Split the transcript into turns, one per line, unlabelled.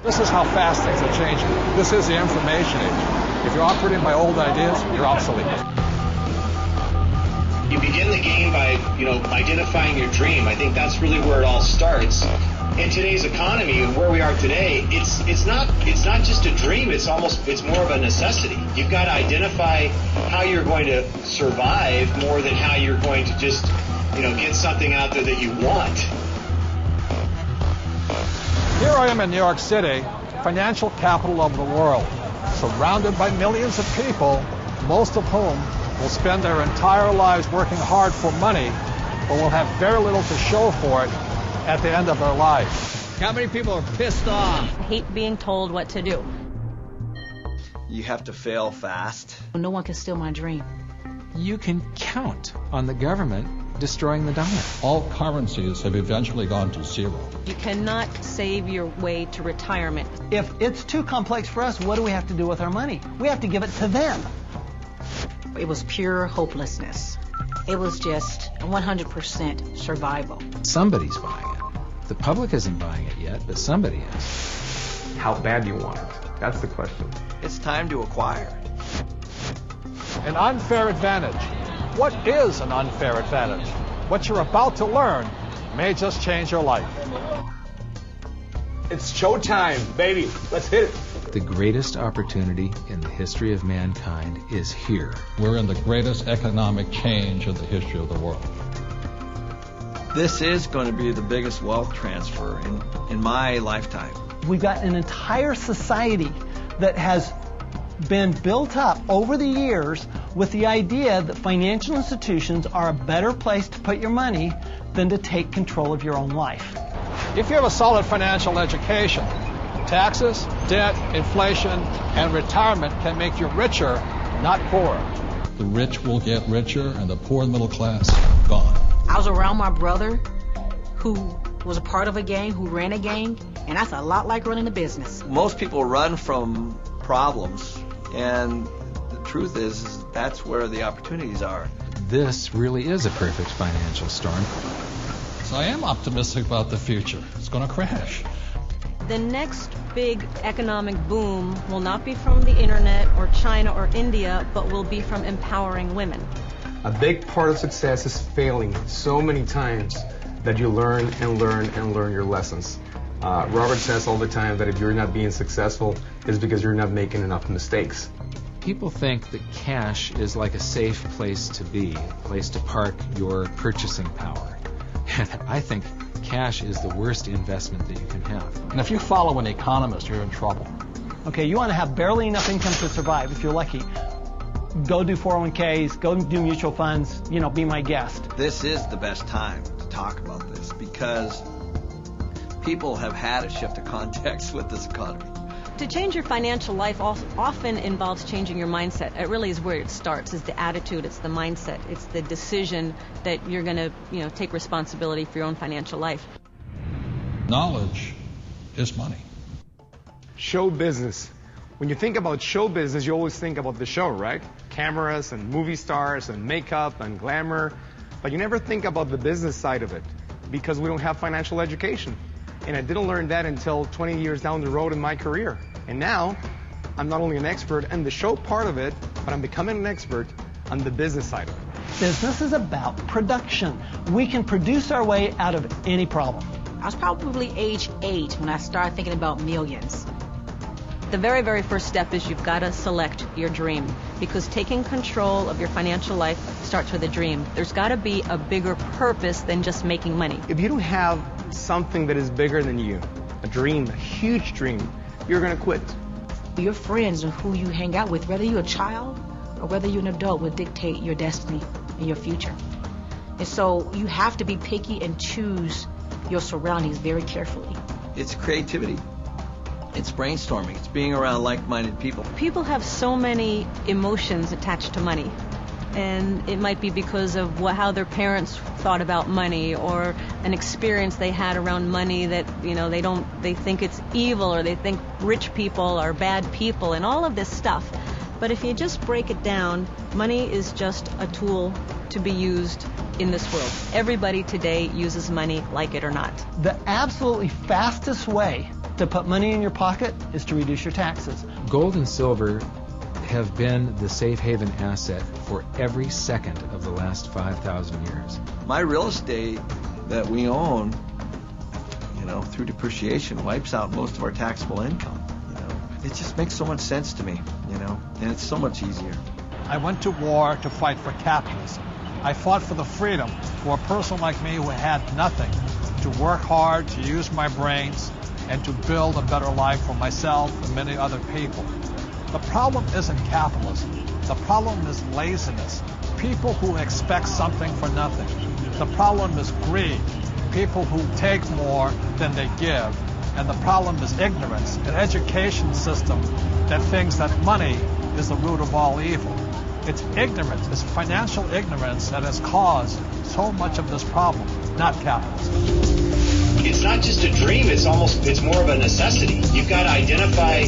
This is how fast things are changing. This is the information age. If you're operating by old ideas, you're obsolete.
You begin the game by, identifying your dream. I think that's really where it all starts. In today's economy and where we are today, it's not just a dream. It's more of a necessity. You've got to identify how you're going to survive more than how you're going to just, get something out there that you want.
Here I am in New York City, financial capital of the world, surrounded by millions of people, most of whom will spend their entire lives working hard for money, but will have very little to show for it at the end of their life.
How many people are pissed off?
I hate being told what to do.
You have to fail fast.
No one can steal my dream.
You can count on the government destroying the dollar.
All currencies have eventually gone to zero.
You cannot save your way to retirement.
If it's too complex for us, what do we have to do with our money? We have to give it to them.
It was pure hopelessness. It was just 100% survival.
Somebody's buying it. The public isn't buying it yet, but somebody is.
How bad do you want it? That's the question.
It's time to acquire.
An unfair advantage. What is an unfair advantage? What you're about to learn may just change your life.
It's showtime, baby. Let's hit it.
The greatest opportunity in the history of mankind is here.
We're in the greatest economic change in the history of the world.
This is going to be the biggest wealth transfer in my lifetime.
We've got an entire society that has been built up over the years with the idea that financial institutions are a better place to put your money than to take control of your own life.
If you have a solid financial education, taxes, debt, inflation, and retirement can make you richer, not poorer.
The rich will get richer and the poor middle class gone.
I was around my brother who was a part of a gang, who ran a gang, and that's a lot like running a business.
Most people run from problems, and the truth is that's where the opportunities are.
This really is a perfect financial storm.
So I am optimistic about the future. It's going to crash.
The next big economic boom will not be from the internet or China or India, but will be from empowering women.
A big part of success is failing so many times that you learn and learn and learn your lessons. Robert says all the time that if you're not being successful, it's because you're not making enough mistakes.
People think that cash is like a safe place to be, a place to park your purchasing power. And I think cash is the worst investment that you can have.
And if you follow an economist, you're in trouble.
Okay, you want to have barely enough income to survive, if you're lucky. Go do 401ks, go do mutual funds, be my guest.
This is the best time to talk about this because people have had a shift of context with this economy.
To change your financial life often involves changing your mindset. It really is where it starts, is the attitude, it's the mindset, it's the decision that you're going to, take responsibility for your own financial life.
Knowledge is money.
Show business. When you think about show business, you always think about the show, right? Cameras and movie stars and makeup and glamour. But you never think about the business side of it because we don't have financial education. And I didn't learn that until 20 years down the road in my career. And now, I'm not only an expert in the show part of it, but I'm becoming an expert on the business side of it.
Business is about production. We can produce our way out of any problem.
I was probably age 8 when I started thinking about millions.
The very, very first step is you've got to select your dream, because taking control of your financial life starts with a dream. There's got to be a bigger purpose than just making money.
If you don't have something that is bigger than you, a dream, a huge dream, you're going to quit.
Your friends and who you hang out with, whether you're a child or whether you're an adult, will dictate your destiny and your future. And so you have to be picky and choose your surroundings very carefully.
It's creativity. It's brainstorming. It's being around like-minded people.
People have so many emotions attached to money. And it might be because of how their parents thought about money, or an experience they had around money that, they think it's evil, or they think rich people are bad people, and all of this stuff. But if you just break it down, money is just a tool to be used in this world. Everybody today uses money, like it or not.
The absolutely fastest way To put money in your pocket is to reduce your taxes.
Gold and silver have been the safe haven asset for every second of the last 5,000 years.
My real estate that we own, through depreciation wipes out most of our taxable income. It just makes so much sense to me, and it's so much easier.
I went to war to fight for capitalism. I fought for the freedom for a person like me who had nothing, to work hard, to use my brains, and to build a better life for myself and many other people. The problem isn't capitalism. The problem is laziness. People who expect something for nothing. The problem is greed. People who take more than they give. And the problem is ignorance, an education system that thinks that money is the root of all evil. It's ignorance, it's financial ignorance that has caused so much of this problem, not capitalism.
It's not just a dream, it's more of a necessity. You've got to identify